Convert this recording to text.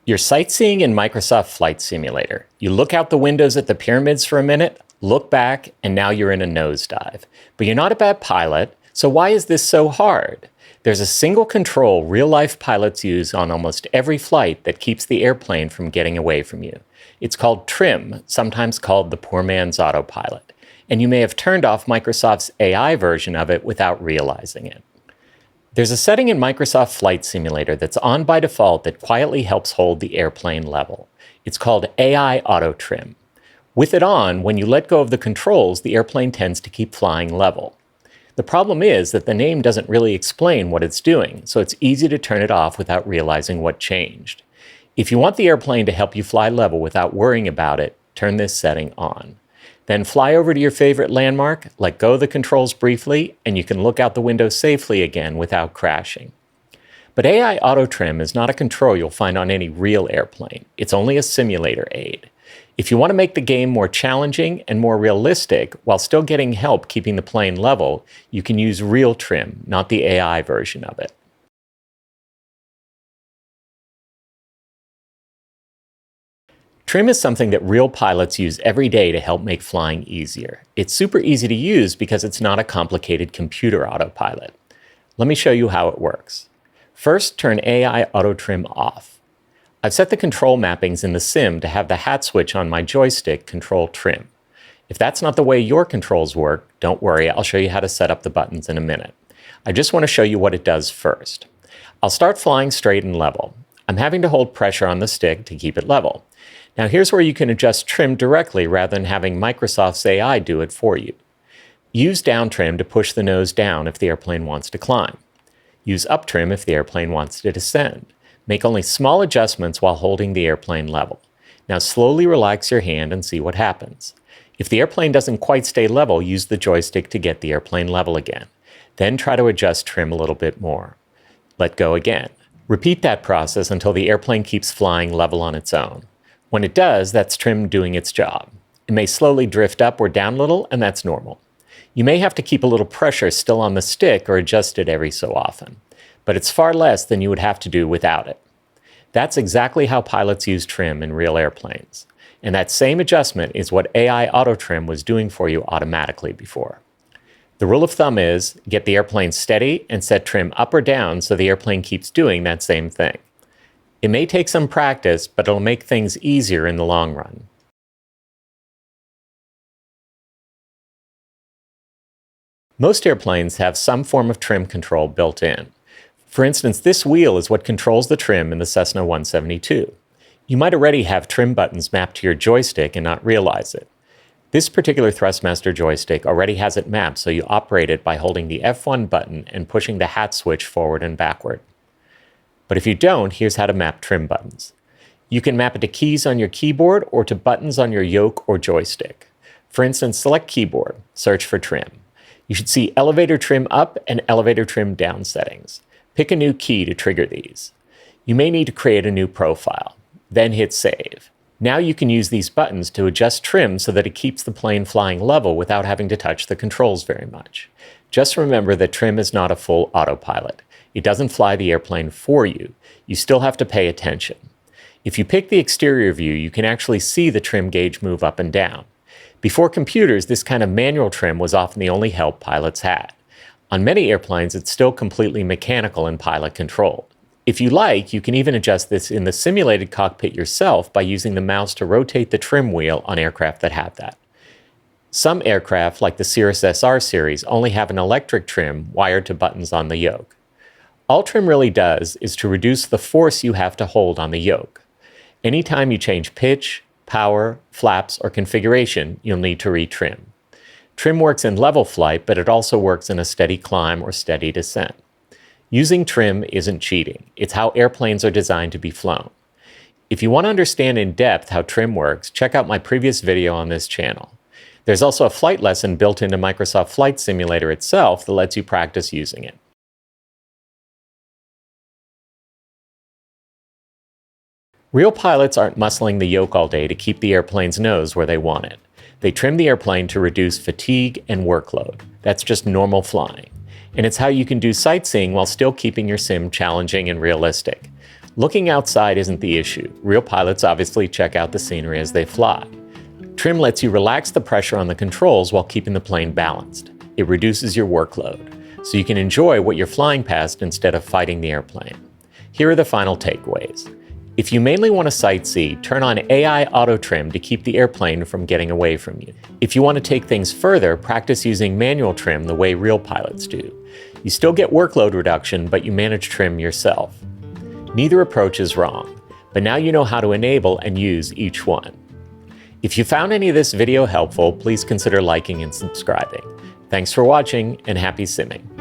You're sightseeing in Microsoft Flight Simulator. You look out the windows at the pyramids for a minute, look back, and now you're in a nosedive. But you're not a bad pilot, so why is this so hard? There's a single control real-life pilots use on almost every flight that keeps the airplane from getting away from you. It's called trim, sometimes called the poor man's autopilot. And you may have turned off Microsoft's AI version of it without realizing it. There's a setting in Microsoft Flight Simulator that's on by default that quietly helps hold the airplane level. It's called AI AutoTrim. With it on, when you let go of the controls, the airplane tends to keep flying level. The problem is that the name doesn't really explain what it's doing, so it's easy to turn it off without realizing what changed. If you want the airplane to help you fly level without worrying about it, turn this setting on. Then fly over to your favorite landmark, let go of the controls briefly, and you can look out the window safely again without crashing. But AI AutoTrim is not a control you'll find on any real airplane. It's only a simulator aid. If you want to make the game more challenging and more realistic while still getting help keeping the plane level, you can use real trim, not the AI version of it. Trim is something that real pilots use every day to help make flying easier. It's super easy to use because it's not a complicated computer autopilot. Let me show you how it works. First, turn AI AutoTrim off. I've set the control mappings in the sim to have the hat switch on my joystick control trim. If that's not the way your controls work, don't worry, I'll show you how to set up the buttons in a minute. I just want to show you what it does first. I'll start flying straight and level. I'm having to hold pressure on the stick to keep it level. Now here's where you can adjust trim directly rather than having Microsoft's AI do it for you. Use down trim to push the nose down if the airplane wants to climb. Use up trim if the airplane wants to descend. Make only small adjustments while holding the airplane level. Now slowly relax your hand and see what happens. If the airplane doesn't quite stay level, use the joystick to get the airplane level again. Then try to adjust trim a little bit more. Let go again. Repeat that process until the airplane keeps flying level on its own. When it does, that's trim doing its job. It may slowly drift up or down a little, and that's normal. You may have to keep a little pressure still on the stick or adjust it every so often, but it's far less than you would have to do without it. That's exactly how pilots use trim in real airplanes. And that same adjustment is what AI AutoTrim was doing for you automatically before. The rule of thumb is, get the airplane steady and set trim up or down so the airplane keeps doing that same thing. It may take some practice, but it'll make things easier in the long run. Most airplanes have some form of trim control built in. For instance, this wheel is what controls the trim in the Cessna 172. You might already have trim buttons mapped to your joystick and not realize it. This particular Thrustmaster joystick already has it mapped, so you operate it by holding the F1 button and pushing the hat switch forward and backward. But if you don't, here's how to map trim buttons. You can map it to keys on your keyboard or to buttons on your yoke or joystick. For instance, select keyboard, search for trim. You should see elevator trim up and elevator trim down settings. Pick a new key to trigger these. You may need to create a new profile, then hit save. Now you can use these buttons to adjust trim so that it keeps the plane flying level without having to touch the controls very much. Just remember that trim is not a full autopilot. It doesn't fly the airplane for you. You still have to pay attention. If you pick the exterior view, you can actually see the trim gauge move up and down. Before computers, this kind of manual trim was often the only help pilots had. On many airplanes, it's still completely mechanical and pilot controlled. If you like, you can even adjust this in the simulated cockpit yourself by using the mouse to rotate the trim wheel on aircraft that have that. Some aircraft, like the Cirrus SR series, only have an electric trim wired to buttons on the yoke. All trim really does is to reduce the force you have to hold on the yoke. Anytime you change pitch, power, flaps, or configuration, you'll need to retrim. Trim works in level flight, but it also works in a steady climb or steady descent. Using trim isn't cheating. It's how airplanes are designed to be flown. If you want to understand in depth how trim works, check out my previous video on this channel. There's also a flight lesson built into Microsoft Flight Simulator itself that lets you practice using it. Real pilots aren't muscling the yoke all day to keep the airplane's nose where they want it. They trim the airplane to reduce fatigue and workload. That's just normal flying. And it's how you can do sightseeing while still keeping your sim challenging and realistic. Looking outside isn't the issue. Real pilots obviously check out the scenery as they fly. Trim lets you relax the pressure on the controls while keeping the plane balanced. It reduces your workload, so you can enjoy what you're flying past instead of fighting the airplane. Here are the final takeaways. If you mainly want to sightsee, turn on AI AutoTrim to keep the airplane from getting away from you. If you want to take things further, practice using manual trim the way real pilots do. You still get workload reduction, but you manage trim yourself. Neither approach is wrong, but now you know how to enable and use each one. If you found any of this video helpful, please consider liking and subscribing. Thanks for watching, and happy simming.